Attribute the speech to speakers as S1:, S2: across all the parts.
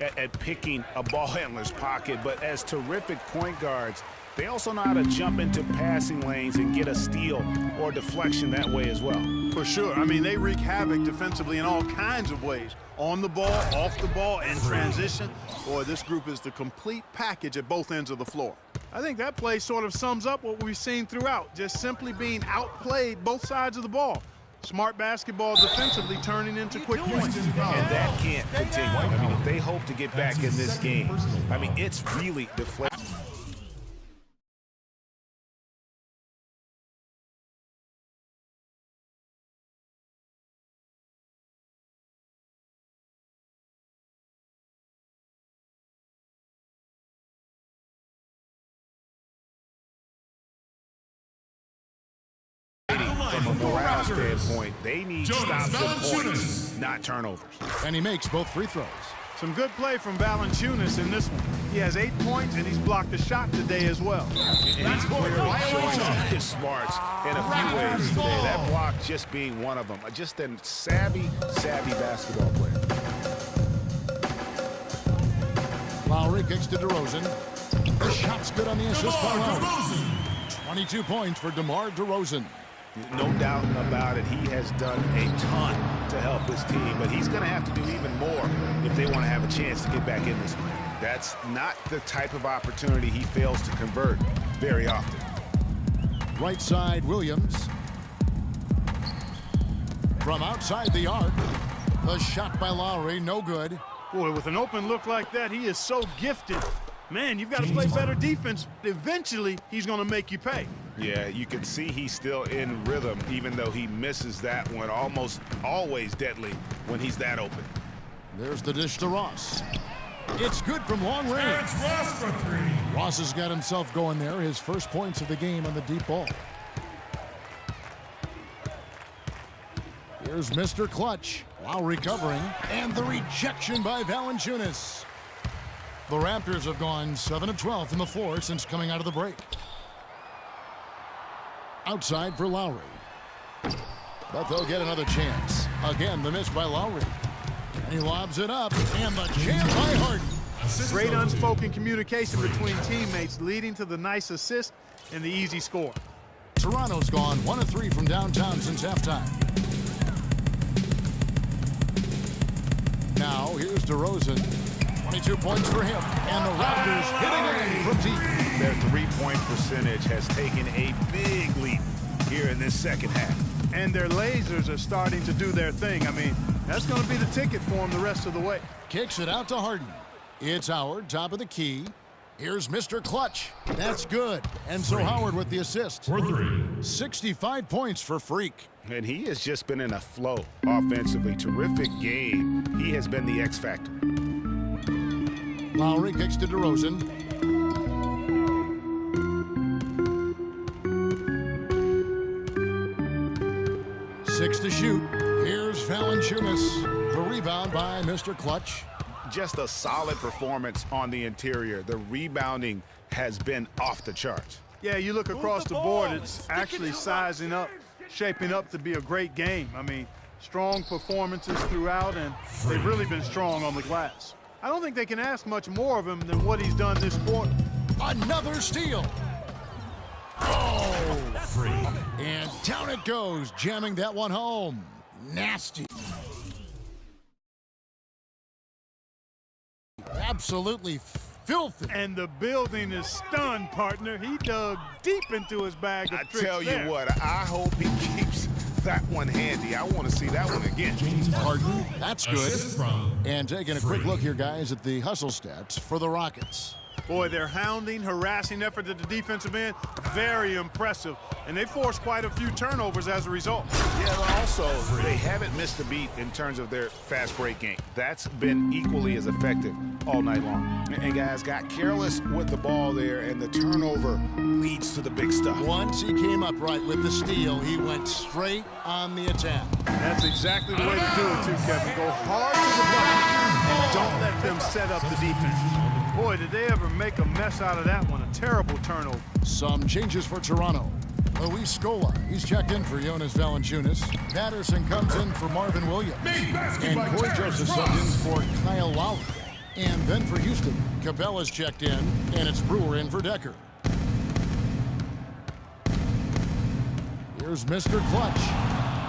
S1: at picking a ball handler's pocket, but as terrific point guards, they also know how to jump into passing lanes and get a steal or deflection that way as well.
S2: For sure. I mean, they wreak havoc defensively in all kinds of ways. On the ball, off the ball, in transition. Boy, this group is the complete package at both ends of the floor. I think that play sort of sums up what we've seen throughout, just simply being outplayed both sides of the ball. Smart basketball defensively turning into quick points.
S1: And that can't continue. I mean, if they hope to get back in this game, I mean, it's really deflating. From a morale standpoint, they need stops and points, not turnovers.
S3: And he makes both free throws.
S2: Some good play from Valanciunas in this one. He has 8 points, and he's blocked a shot today as well.
S1: And he's clearly showing off his smarts in a few ways today. That block just being one of them. Just a savvy basketball player.
S3: Lowry kicks to DeRozan. The shot's good on the assist by Lowry. 22 points for DeMar DeRozan.
S1: No doubt about it, he has done a ton to help his team, but he's going to have to do even more if they want to have a chance to get back in this one. That's not the type of opportunity he fails to convert very often.
S3: Right side, Williams. From outside the arc, the shot by Lowry, no good.
S2: Boy, with an open look like that, he is so gifted. Man, you've got to play better defense. Eventually, he's going to make you pay.
S1: Yeah, you can see he's still in rhythm, even though he misses that one. Almost always deadly when he's that open.
S3: There's the dish to Ross. It's good from long range.
S4: It's Ross for three.
S3: Ross has got himself going there. His first points of the game on the deep ball. Here's Mr. Clutch. Lowry covering. And the rejection by Valanciunas. The Raptors have gone 7 of 12 from the floor since coming out of the break. Outside for Lowry. But they'll get another chance. Again, the miss by Lowry. And he lobs it up. And the jam by Harden.
S2: Great unspoken communication between teammates leading to the nice assist and the easy score.
S3: Toronto's gone 1 of 3 from downtown since halftime. Now, here's DeRozan. 22 points for him. And the Raptors hitting it from deep.
S1: Their three-point percentage has taken a big leap here in this second half.
S2: And their lasers are starting to do their thing. I mean, that's going to be the ticket for them the rest of the way.
S3: Kicks it out to Harden. It's Howard, top of the key. Here's Mr. Clutch. That's good. And so Howard with the assist.
S4: For three.
S3: 65 points for Freak.
S1: And he has just been in a flow offensively. Terrific game. He has been the X factor.
S3: Lowry kicks to DeRozan. Six to shoot. Here's Valanciunas. The rebound by Mr. Clutch.
S1: Just a solid performance on the interior. The rebounding has been off the charts.
S2: Yeah, you look across the board, it's actually sizing up, shaping up to be a great game. I mean, strong performances throughout, and they've really been strong on the glass. I don't think they can ask much more of him than what he's done this quarter.
S3: Another steal. Oh, free. And down it goes, jamming that one home. Nasty. Absolutely filthy.
S2: And the building is stunned, partner. He dug deep into his bag of tricks.
S1: I tell you what, I hope he keeps that one handy. I want to see that one again.
S3: Harden, that's good. And taking a quick look here, guys, at the hustle stats for the Rockets.
S2: Boy, their hounding, harassing effort at the defensive end, very impressive. And they forced quite a few turnovers as a result.
S1: Yeah, but also, they haven't missed a beat in terms of their fast break game. That's been equally as effective all night long. And guys got careless with the ball there, and the turnover leads to the big stuff.
S3: Once he came up right with the steal, he went straight on the attack.
S2: That's exactly the way to do it, too, Kevin. Go hard to the bucket and don't let them set up the defense. Boy, did they ever make a mess out of that one. A terrible turnover.
S3: Some changes for Toronto. Luis Scola, he's checked in for Jonas Valanciunas. Patterson comes in for Marvin Williams. And Corey Joseph subbed in for Kyle Lowry. And then for Houston, Capella's checked in, and it's Brewer in for Decker. Here's Mr. Clutch.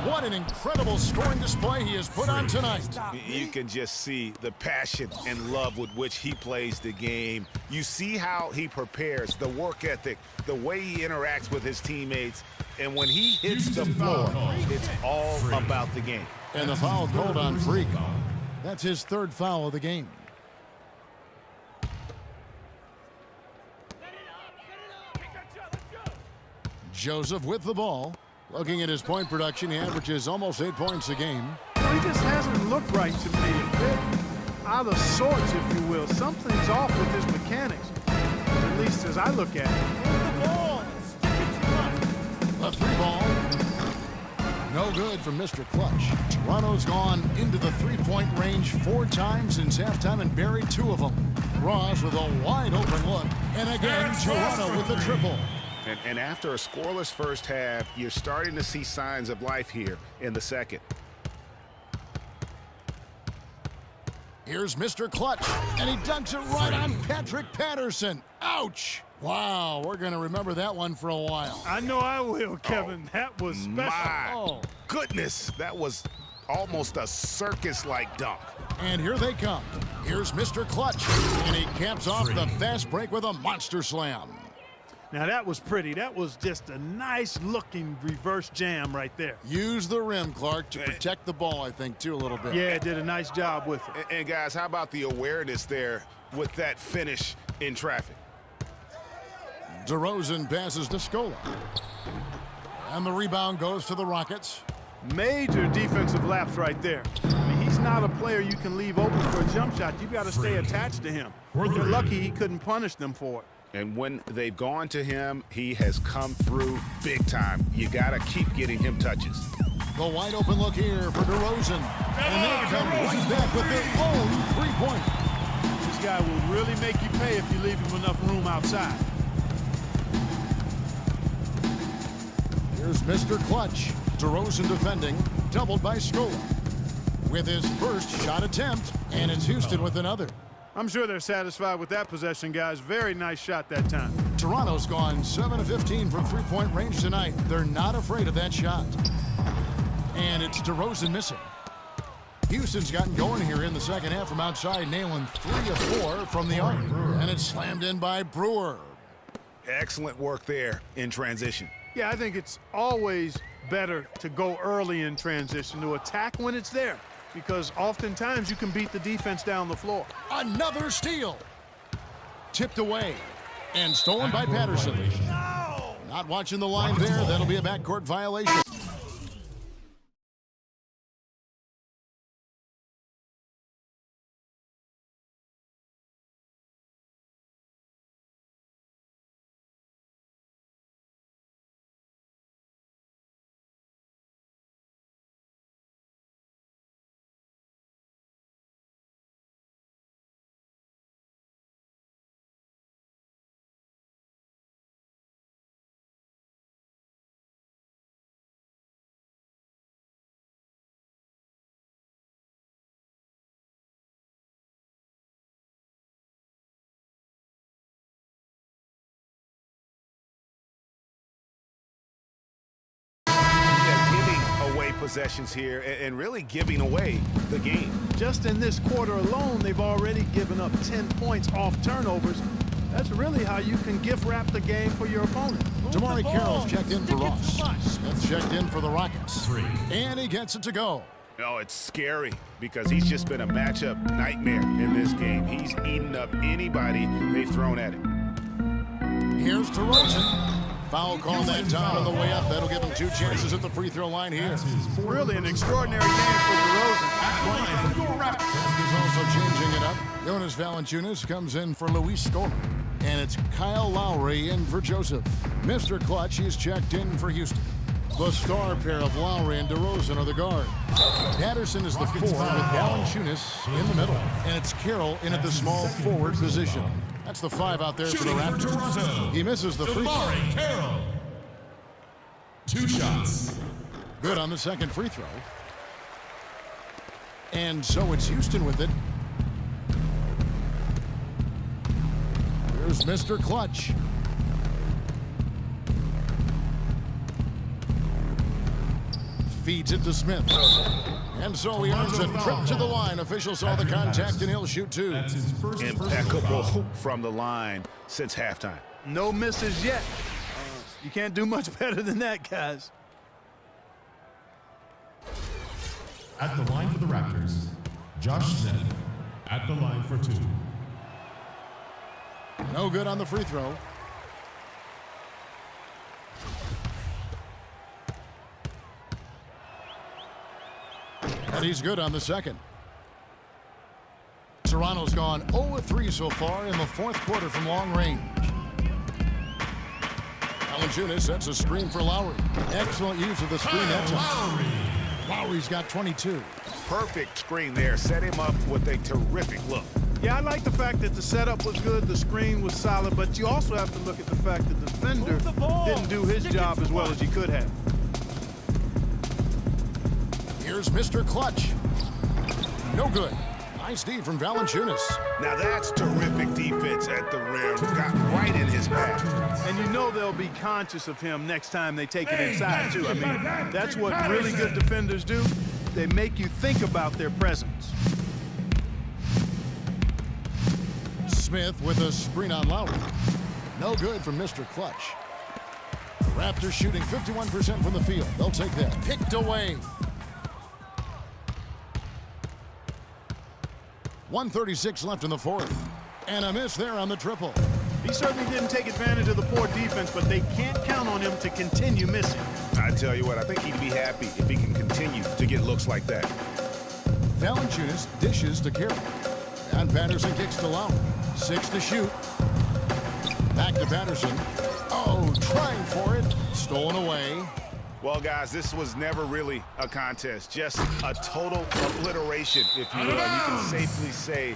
S3: What an incredible scoring display he has put on tonight.
S1: You can just see the passion and love with which he plays the game. You see how he prepares, the work ethic, the way he interacts with his teammates. And when he hits the floor, it's all about the game.
S3: And the foul called on Freak. That's his third foul of the game. Joseph with the ball. Looking at his point production, he averages almost 8 points a game.
S2: Well, he just hasn't looked right to me. A bit out of sorts, if you will. Something's off with his mechanics, at least as I look at it.
S3: A 3-ball. No good from Mr. Clutch. Toronto's gone into the 3-point range 4 times since halftime and buried 2 of them. Ross with a wide open look. And again, Toronto with the triple.
S1: And after a scoreless first half, you're starting to see signs of life here in the second.
S3: Here's Mr. Clutch, and he dunks it right on Patrick Patterson. Ouch! Wow, we're going to remember that one for a while.
S2: I know I will, Kevin. That was special.
S1: My goodness, that was almost a circus-like dunk.
S3: And here they come. Here's Mr. Clutch, and he caps off the fast break with a monster slam.
S2: Now, that was pretty. That was just a nice-looking reverse jam right there.
S3: Use the rim, Clark, to protect the ball, I think, too, a little bit.
S2: Yeah, did a nice job with it.
S1: And guys, how about the awareness there with that finish in traffic?
S3: DeRozan passes to Scola. And the rebound goes to the Rockets.
S2: Major defensive lapse right there. I mean, he's not a player you can leave open for a jump shot. You've got to stay attached to him. They're lucky he couldn't punish them for it.
S1: And when they've gone to him, he has come through big time. You got to keep getting him touches.
S3: The wide open look here for DeRozan. And they come right back with their own 3-point.
S2: This guy will really make you pay if you leave him enough room outside.
S3: Here's Mr. Clutch. DeRozan defending, doubled by Scola. With his first shot attempt, and it's Houston with another.
S2: I'm sure they're satisfied with that possession, guys. Very nice shot that time.
S3: Toronto's gone 7 of 15 from 3-point range tonight. They're not afraid of that shot. And it's DeRozan missing. Houston's gotten going here in the second half from outside, nailing 3 of 4 from the arc. And it's slammed in by Brewer.
S1: Excellent work there in transition.
S2: Yeah, I think it's always better to go early in transition, to attack when it's there, because oftentimes you can beat the defense down the floor.
S3: Another steal. Tipped away and stolen by Patterson. Not watching the line there. That'll be a backcourt violation.
S1: Possessions here and really giving away the game.
S2: Just in this quarter alone, they've already given up 10 points off turnovers. That's really how you can gift wrap the game for your opponent.
S3: Damari Carroll's checked in for Ross. Smith checked in for the Rockets. And he gets it to go.
S1: Oh, it's scary because he's just been a matchup nightmare in this game. He's eaten up anybody they've thrown at him.
S3: Here's DeRozan. Foul call that time on the way up. That'll give him 2 chances at the free throw line here.
S2: Really an extraordinary game for DeRozan.
S3: He's also changing it up. Jonas Valanciunas comes in for Luis Scola. And it's Kyle Lowry in for Joseph. Mr. Clutch is checked in for Houston. The star pair of Lowry and DeRozan are the guard. Patterson is the 4 with Valanciunas in the middle. And it's Carroll in at the small forward position. That's the 5 out there for the Raptors. He misses the free throw.
S4: Carroll. 2 shots.
S3: Good on the second free throw. And so it's Houston with it. Here's Mr. Clutch. Feeds it to Smith. And so he earns a trip to the line. Officials saw the contact and he'll shoot two.
S1: Impeccable from the line since halftime.
S2: No misses yet. You can't do much better than that, guys.
S4: At the line for the Raptors, Josh Smith at the line for two.
S3: No good on the free throw. And he's good on the second. Toronto's gone 0-3 so far in the fourth quarter from long range. Valanciunas sets a screen for Lowry. Excellent use of the screen. Lowry's got 22.
S1: Perfect screen there. Set him up with a terrific look.
S2: Yeah, I like the fact that the setup was good, the screen was solid, but you also have to look at the fact that the defender didn't do his job as well as he could have.
S3: Here's Mr. Clutch. No good. Nice D from Valanciunas.
S1: Now that's terrific defense at the rim. Got right in his path.
S2: And you know they'll be conscious of him next time they take it inside, too. I mean, that's what really good defenders do. They make you think about their presence.
S3: Smith with a screen on Lowry. No good from Mr. Clutch. Raptors shooting 51% from the field. They'll take that. Picked away. 1:36 left in the fourth. And a miss there on the triple.
S2: He certainly didn't take advantage of the poor defense, but they can't count on him to continue missing.
S1: I tell you what, I think he'd be happy if he can continue to get looks like that.
S3: Valanciunas dishes to Carroll. And Patterson kicks to Lowry. 6 to shoot. Back to Patterson. Oh, trying for it. Stolen away.
S1: Well, guys, this was never really a contest. Just a total obliteration, if you will. You can safely say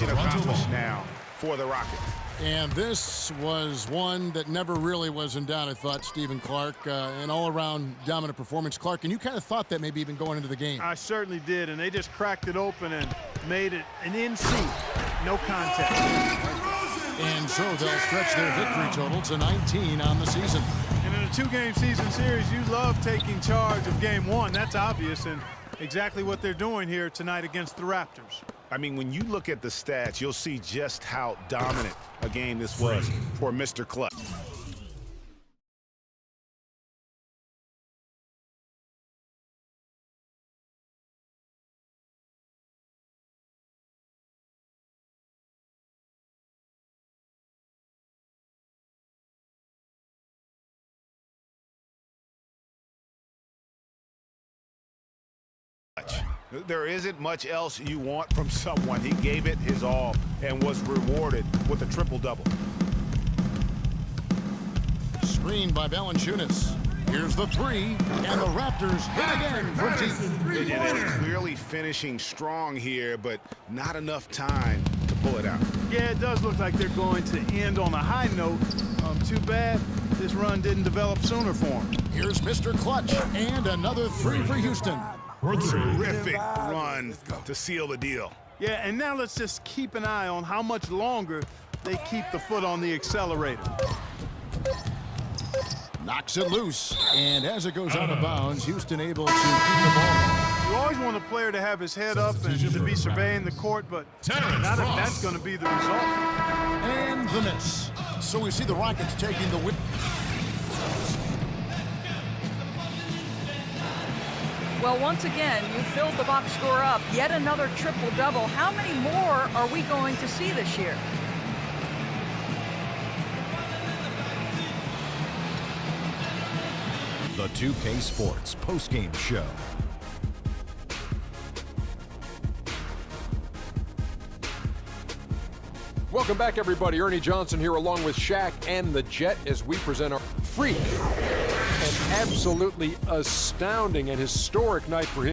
S1: accomplished now for the Rockets.
S3: And this was one that never really was in doubt, I thought, Stephen Clark. An all-around dominant performance. Clark, and you kind of thought that maybe even going into the game.
S2: I certainly did, and they just cracked it open and made it an in-seat. No contact.
S3: And so they'll stretch their victory total to 19 on the season.
S2: And in a two-game season series, you love taking charge of game one. That's obvious, and exactly what they're doing here tonight against the Raptors.
S1: I mean, when you look at the stats, you'll see just how dominant a game this was for Mr. Clutch. There isn't much else you want from someone. He gave it his all and was rewarded with a triple-double.
S3: Screened by Valanciunas. Here's the three, and the Raptors hit again from deep.
S1: They're clearly finishing strong here, but not enough time to pull it out.
S2: Yeah, it does look like they're going to end on a high note. Too bad this run didn't develop sooner for them.
S3: Here's Mr. Clutch, and another three for Houston.
S1: Terrific run to seal the deal.
S2: Yeah, and now let's just keep an eye on how much longer they keep the foot on the accelerator.
S3: Knocks it loose, and as it goes out of bounds, Houston able to keep the ball.
S2: You always want a player to have his head up and to be surveying the court, but not if that's going to be the result.
S3: And the miss. So we see the Rockets taking the win.
S5: Well, once again, you filled the box score up. Yet another triple-double. How many more are we going to see this year?
S6: The 2K Sports postgame show.
S7: Welcome back, everybody. Ernie Johnson here along with Shaq and the Jet as we present our freak. An absolutely astounding and historic night for him.